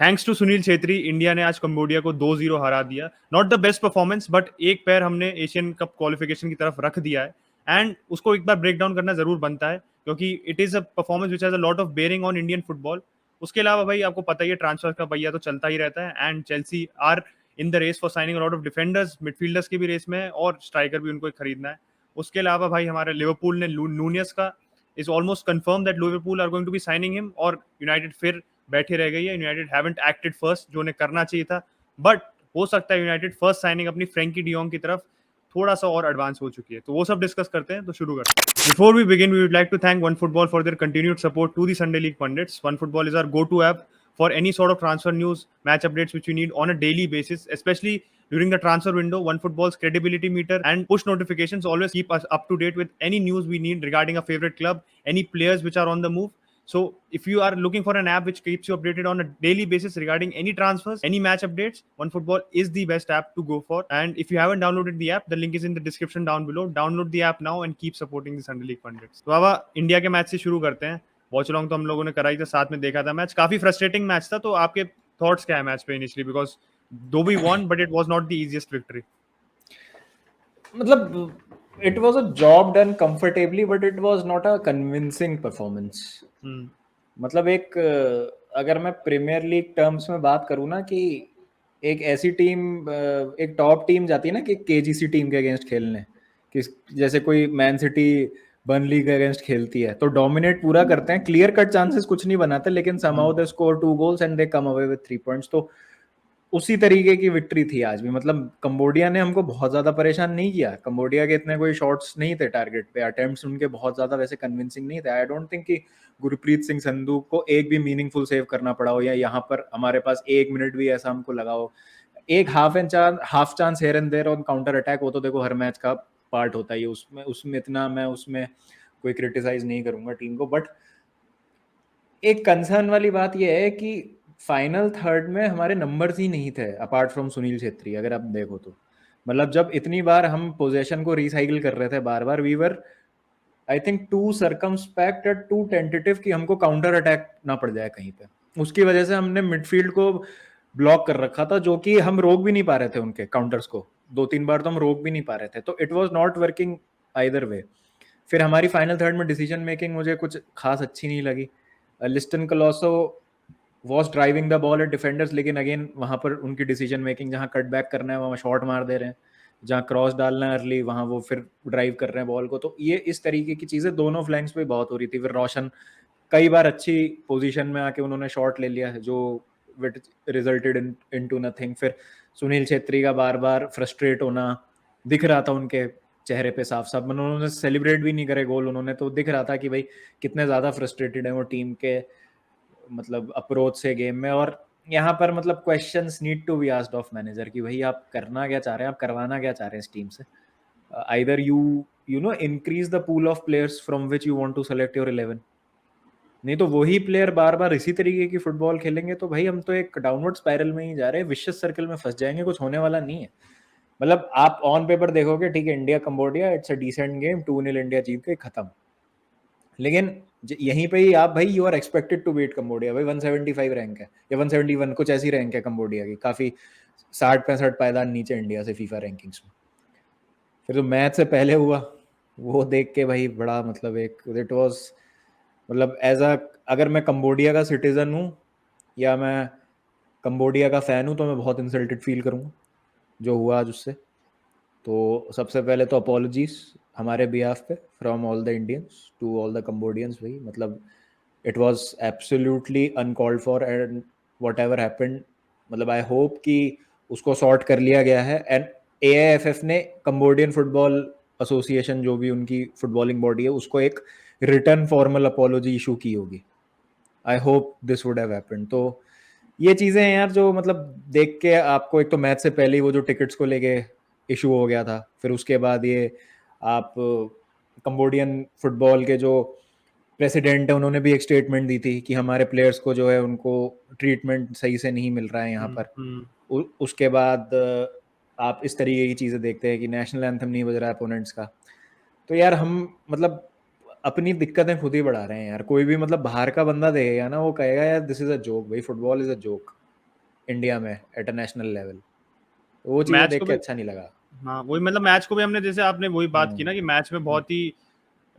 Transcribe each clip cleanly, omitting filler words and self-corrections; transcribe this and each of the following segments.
Thanks to Sunil Chhetri India ने आज Cambodia को 2-0 हरा दिया। Not the best performance but एक पैर हमने एशियन कप क्वालिफिकेशन की तरफ रख दिया है एंड उसको एक बार ब्रेक डाउन करना जरूर बनता है क्योंकि it is a performance which has a lot of bearing on Indian football. उसके अलावा भाई आपको पता ही है ट्रांसफर का पहिया तो चलता ही रहता है and Chelsea are in the race for signing lot of defenders, midfielders की भी रेस में है और स्ट्राइकर भी उनको खरीदना है। उसके अलावा भाई हमारे लिवरपूल ने नूनियस का is almost confirm that Liverpool are going to be signing him और यूनाइटेड फिर बैठे रह गई है। यूनाइटेड हैवंट एक्टेड फर्स्ट जो उन्हें करना चाहिए था बट हो सकता है यूनाइटेड फर्स्ट साइनिंग अपनी फ्रेंकी डियोंग की तरफ थोड़ा सा और एडवांस हो चुकी है। तो वो सब डिस्कस करते हैं, तो शुरू करते हैं। Before we begin we would like to thank one football for their continued support to the Sunday league pundits. One football is our go to app for any sort of transfer news, match updates which you need on a daily basis, especially during the transfer window. OneFootball's credibility meter and push notifications always keep us up to date with any news we need regarding a favorite club, any players which are on the move. So if you are looking for an app which keeps you updated on a daily basis regarding any transfers, any match updates, OneFootball is the best app to go for. And if you haven't downloaded the app, the link is in the description down below. Download the app now and keep supporting the Sunday League Pundits. तो अब India के match से शुरू करते हैं। Watch long तो हम लोगों ने कराई था, साथ में देखा था मैच, काफी फ्रस्ट्रेटिंग मैच था। तो आपके थॉट्स क्या है मैच पे initially, because though we won but it was not the easiest victory. मतलब it was a job done comfortably but it was not a convincing performance. मतलब एक अगर मैं प्रीमियर लीग टर्म्स में बात करूँ ना कि एक ऐसी टीम, एक टॉप टीम जाती है ना कि केजीसी टीम के अगेंस्ट खेलने, कि जैसे कोई मैन सिटी बर्नली के अगेंस्ट खेलती है तो डोमिनेट पूरा करते हैं, क्लियर कट चांसेस कुछ नहीं बनाते लेकिन somehow they score 2 goals and they come away with 3 points. तो उसी तरीके की विक्ट्री थी आज भी। मतलब कंबोडिया ने हमको बहुत ज्यादा परेशान नहीं किया, कंबोडिया के इतने कोई शॉट्स नहीं थे टारगेट पे, अटेम्प्ट्स उनके बहुत ज्यादा वैसे कन्विंसिंग नहीं थे। आई डोंट थिंक कि गुरप्रीत सिंह संधू को एक भी मीनिंगफुल सेव करना पड़ा हो या यहाँ पर हमारे पास 1 मिनट भी ऐसा हमको लगा हो। एक half chance here and there on counter attack, वो तो देखो हर मैच का पार्ट होता ही है, उसमें उसमें इतना मैं उसमें कोई क्रिटिसाइज नहीं करूंगा टीम को। बट एक कंसर्न वाली बात यह है कि फाइनल थर्ड में हमारे नंबर्स ही नहीं थे अपार्ट फ्रॉम सुनील छेत्री। अगर आप देखो तो मतलब जब इतनी बार हम पोजीशन को रिसाइकिल कर रहे थे बार बार, we were I think too circumspect और टू टेंटेटिव कि हमको काउंटर अटैक ना पड़ जाए कहीं पे। उसकी वजह से हमने मिडफील्ड को ब्लॉक कर रखा था, जो कि हम रोक भी नहीं पा रहे थे उनके काउंटर्स को। 2-3 बार तो हम रोक भी नहीं पा रहे थे, तो it was not working either way. फिर हमारी फाइनल थर्ड में डिसीजन मेकिंग मुझे कुछ खास अच्छी नहीं लगी। Liston Colaco was driving the ball at defenders, लेकिन अगेन वहां पर उनकी डिसीजन मेकिंग, जहां कट बैक करना है वहां शॉट मार दे रहे हैं, जहां क्रॉस डालना है अर्ली वहां वो फिर ड्राइव कर रहे हैं बॉल को। तो ये इस तरीके की चीजें दोनों फ्लैंक्स पे बहुत हो रही थी। फिर रोशन कई बार अच्छी पोजीशन में आके उन्होंने शॉट ले लिया जो रिजल्टेड इनटू नथिंग। फिर सुनील छेत्री का बार बार फ्रस्ट्रेट होना दिख रहा था उनके चेहरे पे साफ साफ। उन्होंने सेलिब्रेट भी नहीं करे गोल उन्होंने, तो दिख रहा था कि भाई कितने ज्यादा फ्रस्ट्रेटेड है वो टीम के मतलब अप्रोच से गेम में। और यहाँ पर मतलब questions need to be asked of manager कि भाई आप करना क्या चाह रहे हैं, आप करवाना क्या चाह रहे हैं इस टीम से। Either you know increase the pool of players from which you want to select your 11, नहीं तो वही प्लेयर बार बार इसी तरीके की फुटबॉल खेलेंगे तो भाई हम तो एक डाउनवर्ड स्पाइरल में ही जा रहे हैं, विशियस सर्कल में फंस जाएंगे, कुछ होने वाला नहीं है। मतलब आप ऑन पेपर देखोगे ठीक है India Cambodia it's a decent game, 2-0 India जीत गई खत्म। लेकिन यहीं पे ही आप भाई you are expected to beat Cambodia. भाई 175 रैंक है या 171 कुछ ऐसी रैंक है कंबोडिया की, काफी 60-65 पायदान नीचे इंडिया से फीफा रैंकिंग्स में। फिर जो मैच से पहले हुआ वो देख के भाई बड़ा मतलब एक इट वाज मतलब एज अ, अगर मैं कंबोडिया का सिटीजन हूँ या मैं कंबोडिया का फैन हूँ तो मैं बहुत इंसल्टेड फील करूँगा जो हुआ आज उससे। तो सबसे पहले तो अपॉलॉजीज हमारे बिहाफ पे from all the Indians to all the Cambodians. भाई मतलब it was absolutely uncalled for and whatever happened, मतलब आई होप कि उसको सॉर्ट कर लिया गया है। एंड एआईएफएफ ने कंबोडियन फुटबॉल एसोसिएशन जो भी उनकी फुटबॉलिंग बॉडी है उसको एक रिटर्न फॉर्मल अपॉलॉजी इशू की होगी। I hope this would have happened. तो ये चीजें हैं यार जो मतलब देख के आपको, एक तो मैच से पहले ही वो जो टिकट्स को लेके इशू हो गया था, फिर उसके बाद ये आप कंबोडियन फुटबॉल के जो प्रेसिडेंट है उन्होंने भी एक स्टेटमेंट दी थी कि हमारे प्लेयर्स को जो है उनको ट्रीटमेंट सही से नहीं मिल रहा है यहाँ पर। उसके बाद आप इस तरीके की चीजें देखते हैं कि नेशनल एंथम नहीं बज रहा है अपोनेंट्स का। तो यार हम मतलब अपनी दिक्कतें खुद ही बढ़ा रहे हैं यार। कोई भी मतलब बाहर का बंदा देखेगा ना वो कहेगा यार दिस इज अ जोक, भाई football is a joke. India में एट अ नेशनल लेवल, वो चीज़ें मैच देख को के भी, अच्छा नहीं लगा। हाँ वही मतलब मैच को भी हमने, जैसे आपने वही बात की ना कि मैच में बहुत ही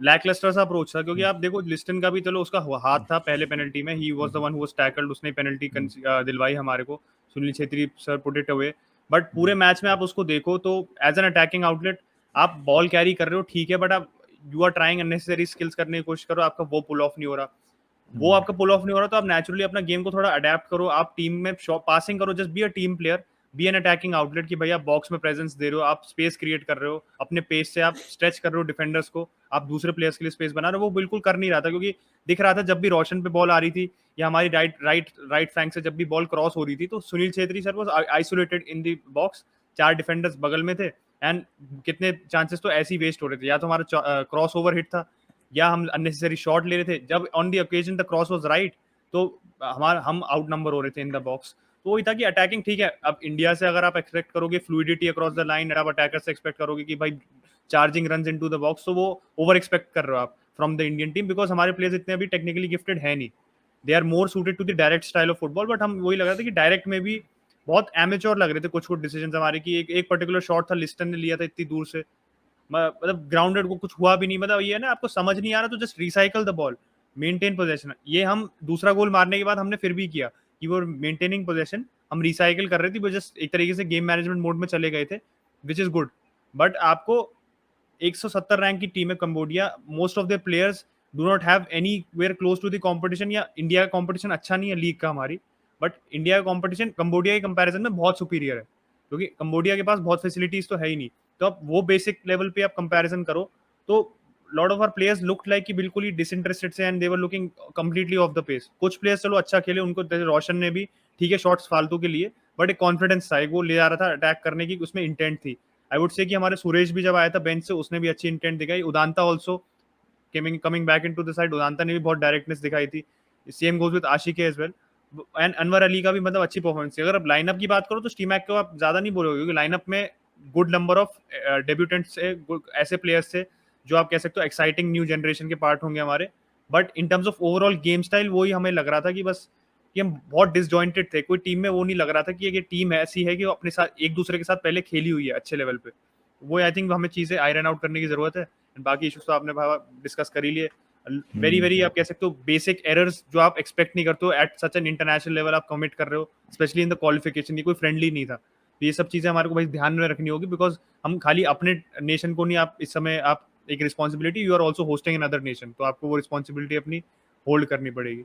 लैकलस्टर सा अप्रोच था, क्योंकि आप देखो लिस्टन का भी चलो उसका हाथ था पहले पेनल्टी में, he was the one who was tackled, उसने पेनल्टी दिलवाई हमारे को, Sunil Chhetri sir put it away. But पूरे मैच में आप उसको देखो तो एज एन अटैकिंग आउटलेट आप बॉल कैरी कर रहे हो ठीक है, बट आप you are trying unnecessary skills करने की कोशिश करो, आपका वो पुल ऑफ नहीं हो रहा, वो आपका पुल ऑफ नहीं हो रहा, तो आप नेचुरली अपना गेम को थोड़ा अडेप्ट करो, आप टीम में पासिंग करो, just be a team player, be an attacking outlet कि भैया बॉक्स में प्रेजेंस दे रहे हो, आप स्पेस क्रिएट कर रहे हो, अपने पेस से आप स्ट्रेच कर रहे हो डिफेंडर्स को, आप दूसरे प्लेयर्स के लिए स्पेस बना रहे हो, वो बिल्कुल कर नहीं रहा था, क्योंकि दिख रहा था जब भी रोशन पे बॉल आ रही थी या हमारी राइट फ्लैंक से जब भी बॉल क्रॉस हो रही थी, तो Sunil Chhetri sir was isolated in the box, 4 defenders बगल में थे, एंड कितने चांसेस तो ऐसे ही वेस्ट हो रहे थे, या तो हमारा क्रॉस ओवर हिट था या हम अननेसेसरी शॉट ले रहे थे, जब on the occasion the cross was right तो हम आउट नंबर हो रहे थे इन द बॉक्स। तो वही था कि अटैकिंग ठीक है, अब इंडिया से अगर आप एक्सपेक्ट करोगे फ्लूइडिटी अक्रॉस द लाइन, आप अटैकर से एक्सपेक्ट करोगे कि भाई charging run into the box, तो वो ओवर एक्सपेक्ट कर रहे हो आप from the Indian team, because हमारे प्लेयर्स इतने अभी टेक्निकली गिफ्टेड है नहीं, they are more suited to the direct style of football. But हम वही लग रहा था कि डायरेक्ट में भी बहुत एमेच्योर लग रहे थे कुछ कुछ डिसीजन हमारे, की एक पर्टिकुलर शॉट था लिस्टन ने लिया था इतनी दूर से, मतलब ग्राउंडेड को कुछ हुआ भी नहीं, मतलब ये है ना आपको समझ नहीं आ रहा तो just recycle the ball, maintain possession, ये हम दूसरा गोल मारने के बाद हमने फिर भी किया कि वो मेंटेनिंग पोजेशन हम रिसाइकल कर रहे थे, वो जस्ट एक तरीके से गेम मैनेजमेंट मोड में चले गए थे, विच इज गुड। बट आपको 170 रैंक की टीम है Cambodia, most of the players do not have anywhere close to the competition, या इंडिया का कंपटीशन अच्छा नहीं है लीग का हमारी, बट इंडिया का कंपटीशन कंबोडिया के कंपैरिजन में बहुत सुपीरियर है, क्योंकि कंबोडिया के पास बहुत फैसिलिटीज तो है ही नहीं, तो आप वो बेसिक लेवल पे आप कंपैरिजन करो तो lot of our players look like कि बिल्कुल ही डिसइंटरेस्टेड से, and they were looking completely off the pace. कुछ प्लेयर्स चलो अच्छा खेले, उनको जैसे रोशन ने भी ठीक है शॉट्स फालतू के लिए, बट एक कॉन्फिडेंस था, एक वो ले जा रहा था अटैक करने की, उसमें इंटेंट थी। आई वुड से कि हमारे सुरेश भी जब आया था बेंच से, उसने भी अच्छी इंटेंट दिखाई, Udanta also coming back into the side, Udanta ने भी बहुत डायरेक्टनेस दिखाई थी, same goes with Ashique as well, and Anwar Ali का भी मतलब अच्छी परफॉर्मेंस थी। अगर आप लाइनअप की बात करो तो स्टीमैक को आप ज्यादा नहीं बोलोगे, क्योंकि लाइनअप में गुड नंबर ऑफ डेब्यूटेंट्स से, ऐसे प्लेयर्स थे जो आप कह सकते हो एक्साइटिंग न्यू जनरेशन के पार्ट होंगे हमारे, but in terms of overall game style वही हमें लग रहा था कि बस कि हम बहुत डिसजॉइंटेड थे, कोई टीम में वो नहीं लग रहा था कि ये टीम ऐसी है कि वो अपने साथ एक दूसरे के साथ पहले खेली हुई है अच्छे लेवल पे, वो आई थिंक हमें चीजें आयरन आउट करने की जरूरत है। बाकी इश्यूज तो आपने डिस्कस कर ही लिए, वेरी वेरी आप कह सकते हो बेसिक एरर्स जो आप एक्सपेक्ट नहीं करते हो at such an international level आप कमिट कर रहे हो, स्पेशली इन द क्वालिफिकेशन, ये कोई फ्रेंडली नहीं था, तो ये सब चीजें हमारे को भाई ध्यान में रखनी होगी, बिकॉज हम खाली अपने नेशन को नहीं, आप इस समय आप एक responsibility, you are also hosting in other nation, तो आपको वो रिस्पॉन्सिबिलिटी अपनी होल्ड करनी पड़ेगी।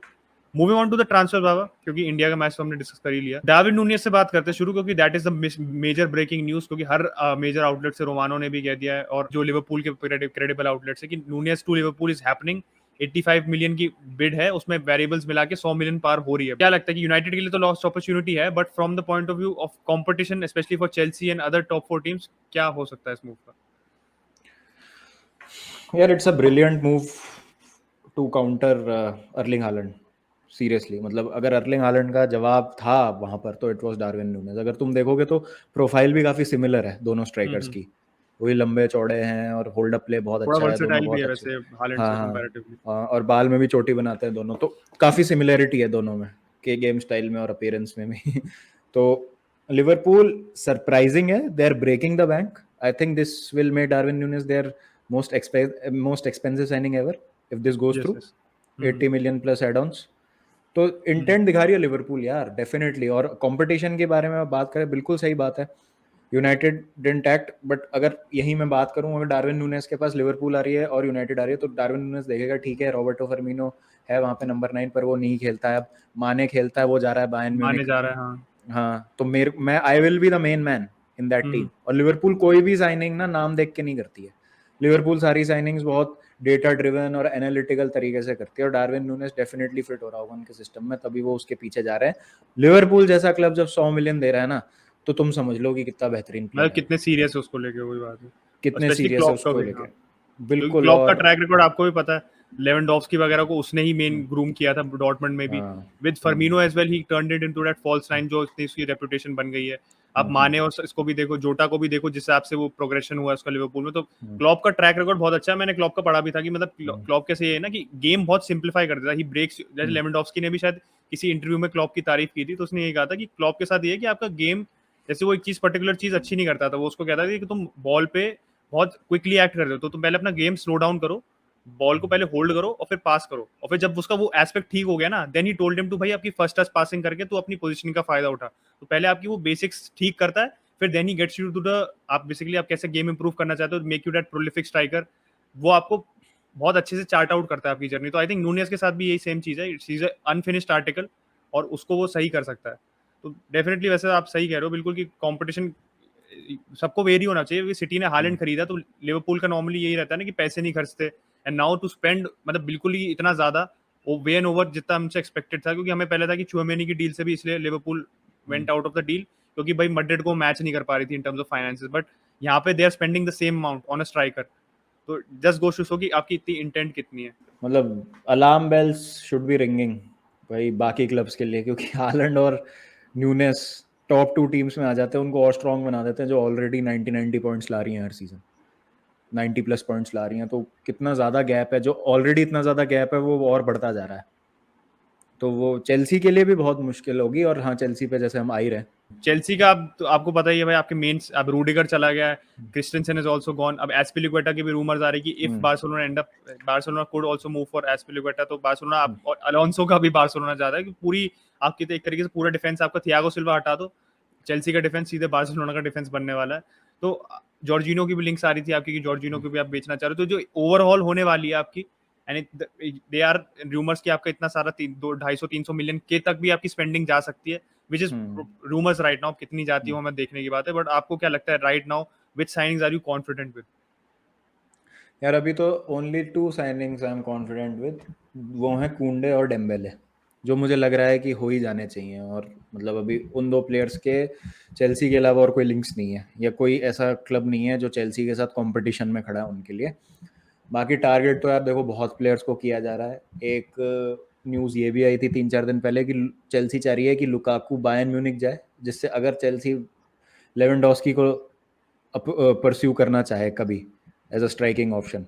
Moving on to the transfer Baba, क्योंकि इंडिया का मैच तो हमने डिस्कस कर ही लिया, डार्विन नूनियस से बात करते हैं शुरू, क्योंकि that is the major breaking news, क्योंकि हर मेजर आउटलेट से रोमानो ने भी कह दिया है, और जो लिवरपूल के क्रेडिबल आउटलेट है कि Nunez to Liverpool is happening, 85 million की बिड है, उसमें वेरिएबल्स मिला के 100 मिलियन पार हो रही है। क्या लगता है कि यूनाइटेड के लिए तो लॉस्ट अपॉर्चुनिटी है, but from the point of view of competition specially for Chelsea and other top 4 teams, क्या हो सकता है इस मूव का? यार it's a brilliant move to counter Erling Haaland, seriously. मतलब अगर अर्लिंग हालैंड का जवाब था वहां पर तो इट वाज डार्विन नूनेज। अगर तुम देखोगे तो प्रोफाइल भी काफी सिमिलर है दोनों स्ट्राइकर्स की, वही लंबे चौड़े हैं और होल्ड अप प्ले बहुत थोड़ा अच्छा है, दोनों वर्सेटाइल भी बहुत है अच्छे। वैसे हालैंड हाँ से हाँ कंपैरेटिवली। हाँ, और बाल में भी चोटी बनाते हैं दोनों, तो काफी सिमिलरिटी है दोनों में के गेम स्टाइल में और अपीयरेंस में भी। तो लिवरपूल सरप्राइजिंग है, they are breaking the bank. I think this will make Darwin Nunez their most expensive signing ever if this goes yes through. Yes. 80 million plus add ons, तो intent दिखा रही है Liverpool यार definitely. और competition के बारे में बात करें, बिल्कुल सही बात है, यूनाइटेड डिडंट एक्ट, बट अगर यही मैं बात करूं, अगर डार्विन नूनेस के पास लिवरपूल आ रही है और यूनाइटेड आ रही है, तो डार्विन नूनेस देखेगा ठीक है रॉबर्टो फर्मिनो है वहाँ पे नंबर 9 पर, वो नहीं खेलता है, अब माने खेलता है, वो जा रहा है बायर्न माने म्यूनिख। जा रहा है, हाँ। हाँ, तो मैं I will be the main man in that team. और लिवरपूल कोई भी साइनिंग ना नाम देख के नहीं करती है, लिवरपूल सारी साइनिंग्स बहुत डेटा ड्रिवन और एनालिटिकल तरीके से करती है, और डार्विन नूनेस डेफिनेटली फिट हो रहा होगा उनके सिस्टम में, तभी वो उसके पीछे जा रहे हैं। लिवरपूल जैसा क्लब जब 100 मिलियन दे रहा है ना, तो तुम समझ लो कि कितना बेहतरीन मतलब प्लेयर है वो, कितने सीरियस है उसको लेके, वही बात है, और कितने स्पेशली सीरियस है क्लॉप का उसको भी, लेके। हाँ, क्योंकि बिल्कुल। क्लॉप का और ट्रैक रिकॉर्ड आपको भी पता है, लेवेंडोव्स्की वगैरह को उसने ही मेन ग्रूम किया था डॉर्टमंड में भी, हाँ with Firmino as well he turned it into that false nine जो इतनी उसकी रेपुटेशन बन गई है। आप माने और इसको भी देखो, जोटा को भी देखो, जिस हिसाब से वो प्रोग्रेशन हुआ है उसका लिवरपूल में। तो क्लॉप का ट्रैक रिकॉर्ड बहुत अच्छा है। मैंने क्लॉप का पढ़ा भी था कि मतलब क्लॉप कैसे ये है ना कि गेम बहुत सिंप्लीफाई कर देता है, ही ब्रेक्स। जैसे लेवेंडोव्स्की ने भी शायद किसी इंटरव्यू में क्लॉप की तारीफ की थी, तो उसने ये कहा था कि क्लॉप के साथ ये है कि आपका गेम, जैसे वो एक चीज पर्टिकुलर चीज अच्छी नहीं करता था, वो उसको कहता था कि तुम बॉल पे बहुत क्विकली एक्ट करते हो, तो तुम पहले अपना गेम स्लो डाउन करो, बॉल को पहले होल्ड करो और फिर पास करो, और फिर जब उसका वो एस्पेक्ट ठीक हो गया ना, then he told him to भाई आपकी फर्स्ट टच पासिंग करके तो अपनी पोजीशनिंग का फायदा उठा। तो पहले आपकी वो बेसिक्स ठीक करता है, फिर then he gets you to the, आप बेसिकली आप कैसे गेम इंप्रूव करना चाहते हो, make you that prolific striker, वो आपको बहुत अच्छे से चार्ट आउट करता है आपकी जर्नी। तो आई थिंक नूनियस के साथ भी यही सेम चीज है, इट्स इज अनफिनिश्ड आर्टिकल, और उसको वो सही कर सकता है। तो डेफिनेटली वैसे आप सही कह रहे हो बिल्कुल कि कंपटीशन सबको वेरी होना चाहिए, क्योंकि सिटी ने हालैंड खरीदा, तो लिवरपूल का नॉर्मली यही रहता है ना कि पैसे नहीं खर्चते, एंड नाउ टू स्पेंड मतलब बिल्कुल ही इतना ज्यादा वो वे एंड ओवर जितना हमसे एक्सपेक्टेड था, क्योंकि हमें पहले था कि चुआमेनी की डील से भी इसलिए Liverpool went out of the deal, क्योंकि भाई मैड्रिड को मैच नहीं कर पा रही थी in terms of finances, but यहाँ पे they are spending the same amount on a striker. तो जस्ट गोस टू शो कि आपकी इतनी इंटेंट कितनी है। मतलब alarm bells should be ringing भाई बाकी क्लब्स के लिए, क्योंकि हालैंड और न्यूनेस टॉप 2 टीम्स में आ जाते हैं, उनको और स्ट्रॉन्ग बना देते हैं, जो ऑलरेडी 90 पॉइंट्स ला रही हैं हर सीजन, 90+ पॉइंट्स ला रही हैं। तो कितना ज़्यादा गैप है, जो ऑलरेडी इतना ज़्यादा गैप है वो और बढ़ता जा रहा है। तो वो चेल्सी के लिए भी बहुत मुश्किल होगी। और हाँ, चेल्सी पे जैसे हम आ ही रहे हैं, चेल्सी का अब तो आपको पता ही है भाई, आपके मेन अब रूडिगर चला गया है, क्रिस्टेंसन इज आल्सो गॉन, अब एस्पिलिक्वेटा की भी रूमर्स आ रही कि if Barcelona end up, Barcelona could also move for Azpilicueta, तो बार्सिलोना और अलोंसो का भी बार्सिलोना चाहता है कि पूरी आपकी तो एक तरीके से पूरा डिफेंस आपका थियागो सिल्वा हटा दो, चेल्सी का डिफेंस सीधे बार्सिलोना का डिफेंस बनने वाला है। तो जॉर्जिनो की भी लिंक्स आ रही थी आपकी कि जॉर्जिनो को भी आप बेचना चाह रहे हो, तो जो ओवरऑल होने वाली है आपकी, एंड दे आर रूमर्स कि आपका इतना सारा 250-300 मिलियन के तक भी आपकी स्पेंडिंग जा सकती है, which is rumours right now. कितनी जाती हो हमें देखने की बात है, बट आपको क्या लगता है right now, which signings are you confident with? यार अभी तो only 2 signings I am confident with, वो हैं कुंडे और डेम्बेले, जो मुझे लग रहा है कि हो ही जाने चाहिए। और मतलब अभी उन 2 प्लेयर्स के चेल्सी के अलावा और कोई लिंक्स नहीं है, या कोई ऐसा क्लब नहीं है जो चेल्सी के साथ कंपटीशन में खड़ा है उनके लिए। बाकी टारगेट तो यार देखो बहुत प्लेयर्स को किया जा रहा है। एक न्यूज़ ये भी आई थी 3-4 दिन पहले कि चेल्सी चाह रही है कि लुकाकू बायर्न म्यूनिक जाए, जिससे अगर चेल्सी लेवेंडोस्की को परस्यू करना चाहे कभी एज अ स्ट्राइकिंग ऑप्शन,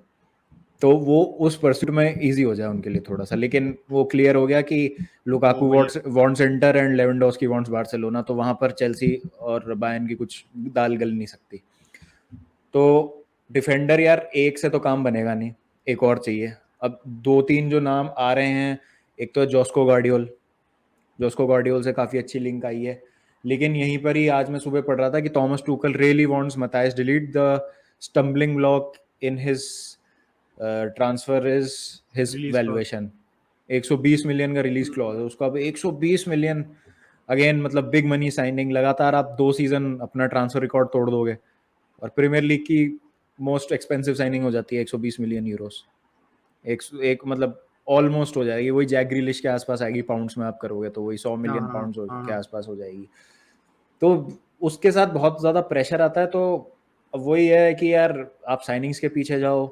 तो वो उस परस्यूट में इजी हो जाए उनके लिए थोड़ा सा। लेकिन वो क्लियर हो गया कि Lukaku wants inter and Lewandowski wants Barcelona, तो वहां पर चेल्सी और बायर्न की कुछ दाल गल नहीं सकती। तो डिफेंडर यार एक से तो काम बनेगा नहीं, एक और चाहिए। अब 2-3 जो नाम आ रहे हैं, एक तो जोस्को गार्डियोल, जोस्को गार्डियोल से काफ़ी अच्छी लिंक आई है। लेकिन यहीं पर ही आज मैं सुबह पढ़ रहा था कि Thomas Tuchel really wants Matthijs de Ligt, the stumbling block in his transfer is his valuation. 120 million का रिलीज क्लॉज है उसका। अब 120 मिलियन, अगेन मतलब बिग मनी साइनिंग, लगातार आप 2 सीजन अपना ट्रांसफर रिकॉर्ड तोड़ दोगे, और प्रीमियर लीग की मोस्ट एक्सपेंसिव साइनिंग हो जाती है 120 मिलियन यूरोस। एक मतलब ऑलमोस्ट हो जाएगी, वही जैक ग्रिलिश के आसपास आएगी पाउंड्स में आप करोगे तो वही 100 मिलियन पाउंड्स के आसपास हो जाएगी। तो उसके साथ बहुत ज़्यादा प्रेशर आता है। तो अब वही है कि यार आप साइनिंग्स के पीछे जाओ,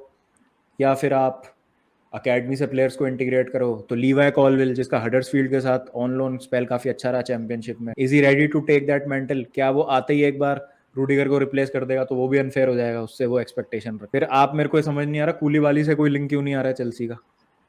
या फिर आप अकेडमी से प्लेयर्स को इंटीग्रेट करो। तो लीवाई कॉलविल, जिसका हडर्सफील्ड के साथ ऑन लोन स्पेल काफ़ी अच्छा रहा चैंपियनशिप में, is he ready to take that mental? क्या वो आते ही एक बार रूडिगर को रिप्लेस कर देगा? तो वो भी अनफेयर हो जाएगा, उससे वो एक्सपेक्टेशन। फिर आप, मेरे को समझ नहीं आ रहा कूलीबाली से कोई लिंक क्यों नहीं आ रहा है चेल्सी का।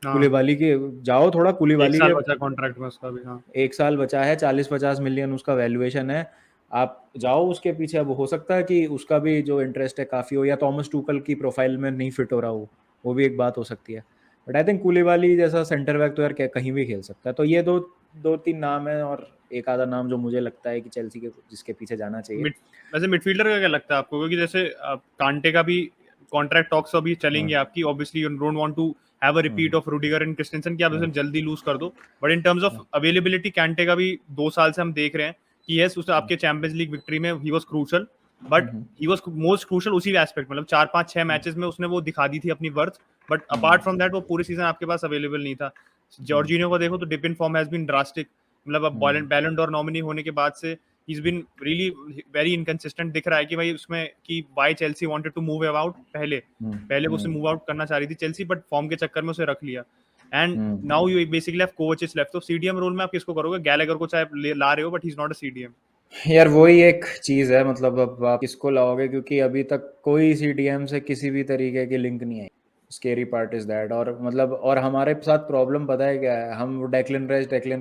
कूलीबाली के जाओ थोड़ा, एक कूलीबाली साल के बचा कॉन्ट्रैक्ट में उसका भी। हाँ, 1 साल बचा है, 40-50 मिलियन उसका वैल्यूएशन है। आप जाओ उसके पीछे। अब हो सकता है कि उसका भी जो इंटरेस्ट है काफ़ी हो, या थॉमस टूकल की प्रोफाइल में नहीं फिट हो रहा हो, वो भी एक बात हो सकती है। बट आई थिंक कूलीबाली जैसा सेंटर बैक तो यार कहीं भी खेल सकता है। तो ये 2-3 नाम है, और एक आधा नाम जो मुझे लगता है कि चेल्सी के जिसके पीछे जाना चाहिए। वैसे मिडफील्डर का क्या लगता है आपको? क्योंकि जैसे कांटे का भी कॉन्ट्रैक्ट टॉक्स अभी चलेंगे आपकी, obviously you don't want to have a repeat of Rudiger and Christensen की आप उसे जल्दी लूज कर दो, but in terms of availability Kante का भी 2 साल से हम देख रहे हैं कि यस उस आपके चैंपियंस लीग विक्ट्री में he was crucial, but he was most crucial उसी एस्पेक्ट, मतलब 4-5-6 मैचेस में उसने वो दिखा दी थी अपनी worth, but apart from that वो पूरे सीजन आपके पास अवेलेबल नहीं था। जॉर्जिनो को देखो तो dip in form has been drastic, मतलब अब बैलन डोर नॉमिनी होने के बाद से he's been really very inconsistent। दिख रहा है कि भाई उसमें कि why Chelsea wanted to move out पहले वो उसे मूव आउट करना चाह रही थी चेल्सी, बट फॉर्म के चक्कर में उसे रख लिया, and now you basically have coaches left. तो सीडीएम रोल में आप किसको करोगे? गैलेगर को चाहे ला रहे हो, but he is not a CDM. यार वही एक चीज़ है, मतलब अब आप किसको लाओगे, क्योंकि अभी तक कोई सी टीम से किसी भी तरीके की लिंक नहीं आई। Scary part is that. और मतलब और हमारे साथ प्रॉब्लम पता है क्या है, हम डेक्लन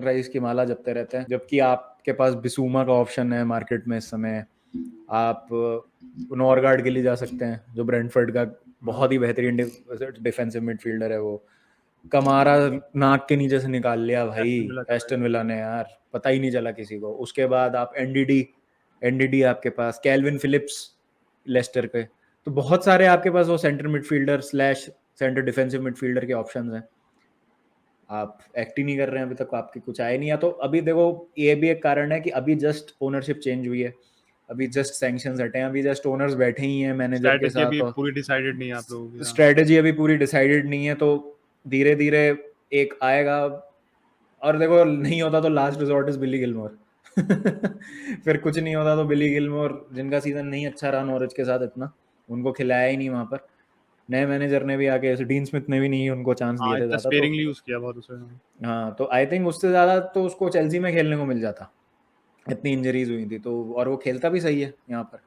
राइस की माला जपते रहते हैं, जबकि आपके पास बिसूमा का ऑप्शन है मार्केट में इस समय। आप नॉरगार्ड के लिए जा सकते हैं, जो ब्रेंटफोर्ड का बहुत ही बेहतरीन डिफेंसिव मिडफील्डर है। वो कमारा नाक के नीचे से निकाल लिया भाई एस्टन विला चला एस्टन विला ने, यार पता ही नहीं चला किसी को। उसके बाद आप एनडीडी आपके पास, कैल्विन फिलिप्स लेस्टर के। तो बहुत सारे आपके पास वो centre midfielder slash centre defensive midfielder के ऑप्शंस हैं। आप एक्ट ही नहीं कर रहे हैं अभी तक, आपके कुछ आए नहीं। या तो अभी देखो, ये भी एक कारण है कि अभी जस्ट ओनरशिप चेंज हुई है, अभी जस्ट सैंक्शंस हटे हैं, अभी जस्ट ओनर्स बैठे ही हैं मैनेजर के स्ट्रैटेजी साथ, अभी और पूरी डिसाइडेड नहीं है आप लोगों की। हाँ। स्ट्रेटजी अभी पूरी डिसाइडेड नहीं है। तो धीरे धीरे एक आएगा। और देखो, नहीं होता तो last resort is Billy Gilmour. फिर कुछ नहीं होता तो बिली गिलमोर, जिनका सीजन नहीं अच्छा रहा नॉरिच के साथ इतना, उनको खिलाया ही नहीं वहां पर। नए मैनेजर ने भी आके, डीन स्मिथ ने भी नहीं उनको चांस दिए हाँ, थे इतना ज्यादा। तो स्पेयरिंगली यूज किया बहुत उसे। हाँ। हाँ, तो आई थिंक उससे ज्यादा तो उसको चेल्सी में खेलने को मिल जाता, इतनी इंजरीज हुई थी तो। और वो खेलता भी सही है यहाँ पर।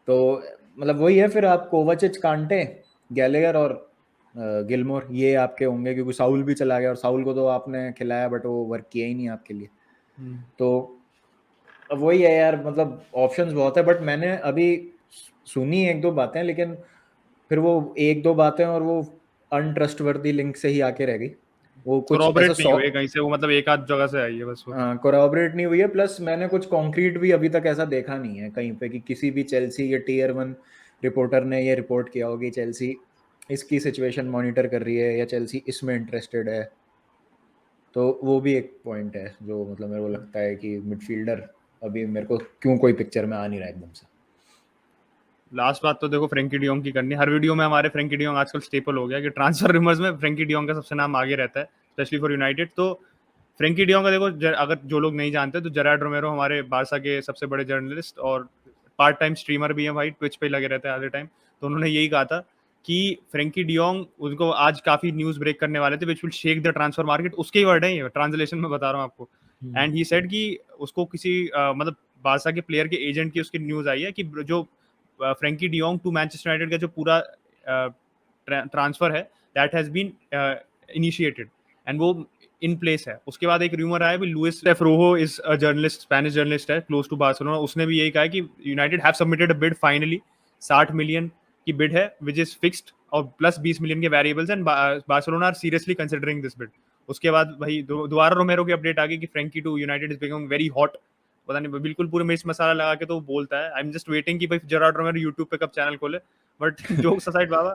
तो मतलब वही है, फिर आप कोवाचिच, कांटे, गैलेगर और गिलमोर, ये आपके होंगे, क्योंकि साउल भी चला गया, और साउल को तो आपने खिलाया बट वो वर्क किया ही नहीं आपके लिए। हम्म। तो अब वही है यार, मतलब ऑप्शंस बहुत है, बट मैंने अभी सुनी एक दो बातें, लेकिन फिर वो एक दो बातें और वो अनट्रस्टवर्दी लिंक से ही आके रह गई। वो कुछ ऐसा कोरॉबरेट नहीं हुए कहीं से वो, मतलब एक आध जगह से आई है बस वो। कोराबरेट नहीं हुई है। प्लस मैंने कुछ कॉन्क्रीट भी अभी तक ऐसा देखा नहीं है कहीं पे कि किसी भी चेल्सी या टीयर 1 रिपोर्टर ने ये रिपोर्ट किया हो कि चेल्सी इसकी सिचुएशन मॉनिटर कर रही है या चेल्सी इसमें इंटरेस्टेड है। तो वो भी एक पॉइंट है जो मतलब मेरे को लगता है कि मिडफील्डर अभी मेरे को क्यों कोई पिक्चर में आ नहीं रहा है एकदम से। लास्ट बात तो देखो फ्रेंकी डियोंग की करनी, हर वीडियो में हमारे फ्रेंकी डियोंग आजकल स्टेपल हो गया कि ट्रांसफर रिमर्स में फ्रेंकी डियोंग का सबसे नाम आगे रहता है, स्पेशली फॉर यूनाइटेड। तो फ्रेंकी डियोंग का देखो, अगर जो लोग नहीं जानते तो जेरार्ड रोमेरो हमारे बारसा के सबसे बड़े जर्नलिस्ट और पार्ट टाइम स्ट्रीमर भी हैं भाई, ट्विच पे लगे रहते हैं आधे टाइम। तो उन्होंने यही कहा था कि फ्रेंकी डियोंग, उनको आज काफी न्यूज ब्रेक करने वाले थे which will shake the transfer market, उसके ही वर्ड है ये, ट्रांसलेशन में बता रहा हूँ आपको। एंड ही सेड कि उसको किसी मतलब बारसा के प्लेयर के एजेंट की उसकी न्यूज आई है कि जो Frenkie de Jong to Manchester United का जो पूरा ट्रांसफर है, that has been initiated and वो इन प्लेस है। उसके बाद एक रूमर आया भी, Luis Rojo is a journalist, Spanish journalist है क्लोज टू बार्सिलोना, उसने भी यही कहा कि United have submitted a bid finally, 60 million की बिड है विच इज फिक्स्ड और प्लस 20 मिलियन के variables, and Barcelona are seriously considering this bid. उसके बाद भाई दोबारा रोमेरो की अपडेट आ गई कि Frenkie to United is becoming very hot. पता नहीं, बिल्कुल पूरे मिर्च मसाला लगा के तो वो बोलता है। आई एम जस्ट वेटिंग कि भाई जेरार्ड रोमेरो यूट्यूब पे कब चैनल खोले। बट जोक्स असाइड बाबा,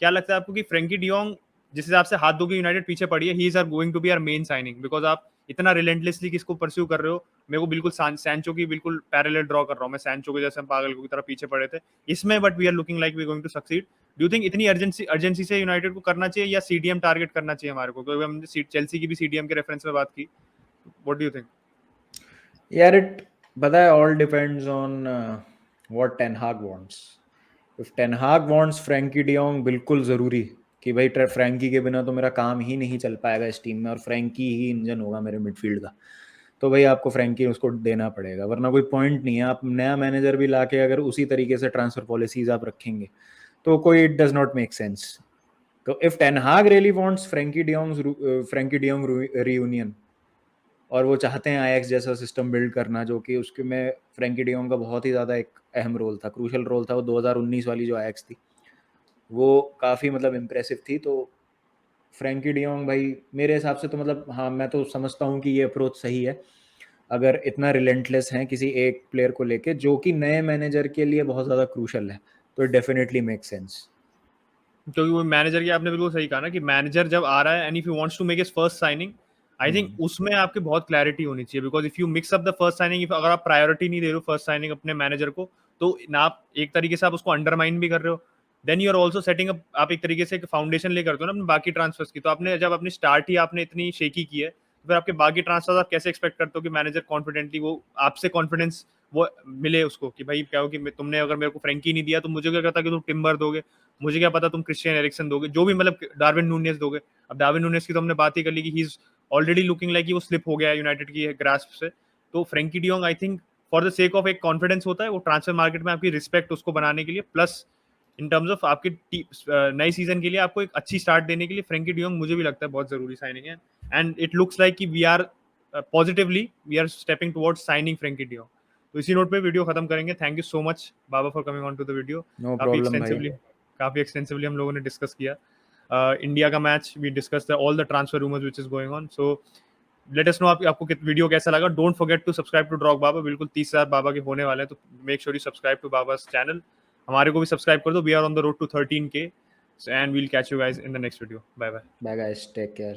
क्या लगता है आपको कि फ्रेंकी डियोंग जिस हिसाब से हाथ धो के यूनाइटेड पीछे पड़ी है, he is our going to be our main signing? Because आप इतना रिलेंटलेसली किसको परस्यू कर रहे हो। मेरे को बिल्कुल सैंचो की बिल्कुल पैरेलल ड्रॉ कर रहा हूँ मैं, सैंचो के जैसे हम पागल की तरह पीछे पड़े थे इसमें, but we are looking like we going to succeed. Do you think इतनी अर्जेंसी से यूनाइटेड को करना चाहिए या सीडीएम टारगेट करना चाहिए हमारे को? क्योंकि हमने चेल्सी की भी सीडीएम के रेफरेंस में बात की। What do you think? यार इट पता है, all depends on what ten हाग वांट्स। इफ टेन हाग वांट्स फ्रैंकी डियोंग, बिल्कुल ज़रूरी कि भाई फ्रैंकी के बिना तो मेरा काम ही नहीं चल पाएगा इस टीम में, और फ्रैंकी ही इंजन होगा मेरे मिडफील्ड का, तो भाई आपको फ्रैंकी उसको देना पड़ेगा, वरना कोई पॉइंट नहीं है। आप नया मैनेजर भी लाके अगर उसी तरीके से ट्रांसफर पॉलिसीज आप रखेंगे तो कोई, it does not make sense. तो इफ टेन हाग really wants Frenkie de Jong reunion, और वो चाहते हैं आईएक्स जैसा सिस्टम बिल्ड करना, जो कि उसके में फ्रैंकी डियोंग का बहुत ही ज़्यादा एक अहम रोल था, क्रूशल रोल था। वो 2019 वाली जो आईएक्स थी वो काफ़ी मतलब इम्प्रेसिव थी। तो फ्रैंकी डियोंग भाई मेरे हिसाब से तो मतलब हाँ, मैं तो समझता हूँ कि ये अप्रोच सही है। अगर इतना रिलेंटलेस हैं किसी एक प्लेयर को लेके जो कि नए मैनेजर के लिए बहुत ज़्यादा क्रूशल है, तो इट डेफिनेटली मेक सेंस। क्योंकि वो मैनेजर की, आपने बिल्कुल सही कहा ना कि मैनेजर जब आ रहा है and if you wants to make his first signing, I think उसमें आपकी बहुत क्लैरिटी होनी चाहिए। Because if you mix up the first signing, अगर आप प्रायोरिटी नहीं दे रहे हो फर्स्ट साइनिंग अपने मैनेजर को, तो ना आप एक तरीके से आप उसको अंडरमाइन भी कर रहे हो, then you are also setting up, आप एक तरीके से एक फाउंडेशन ले करते हो ना अपने बाकी ट्रांसफर्स की। तो आपने जब अपनी स्टार्ट ही आपने इतनी शेकी की है, तो फिर आपके बाकी ट्रांसफर्स आप कैसे एक्सपेक्ट करते हो कि मैनेजर कॉन्फिडेंटली वो आपसे कॉन्फिडेंस वो मिले उसको कि भाई क्या हो कि तुमने अगर मेरे को फ्रेंकी नहीं दिया तो मुझे क्या कहता कि तुम टिम्बर दोगे, मुझे क्या पता तुम क्रिश्चियन एरिक्सन दोगे, जो भी मतलब डार्विन नूनेस दोगे। अब डार्विन नूनेस की तो हमने बात ही कर ली कि he is already looking like वो स्लिप हो गया यूनाइटेड की ग्रास्प से। तो Frenkie de Jong I think for the sake of एक कॉन्फिडेंस होता है वो ट्रांसफर मार्केट में आपकी रिस्पेक्ट उसको बनाने के लिए, प्लस इन टर्म्स ऑफ आपकी नए सीजन के लिए आपको एक अच्छी स्टार्ट देने के लिए फ्रैंकी डियोंग मुझे भी लगता है बहुत जरूरी साइनिंग है, एंड इट लुक्स लाइक कि we are positively we are stepping towards signing Frankie de Jong. तो इसी नोट पे वीडियो खत्म करेंगे। थैंक यू सो मच बाबा for coming on to the video. No problem भाई। काफी एक्सटेंसिवली हम लोगों ने डिस्कस किया इंडिया का match, we discuss all the transfer rumours which is going on. So let us know आपको वीडियो कैसा लगा। Don't forget to subscribe to Drog Baba, बिल्कुल 30,000 बाबा के होने वाले हैं, तो make sure you subscribe to बाबा's चैनल। हमारे को भी सब्सक्राइब कर दो, we are on the road to 13K, and we'll catch you guys in the next video. Bye bye. Bye guys, take care.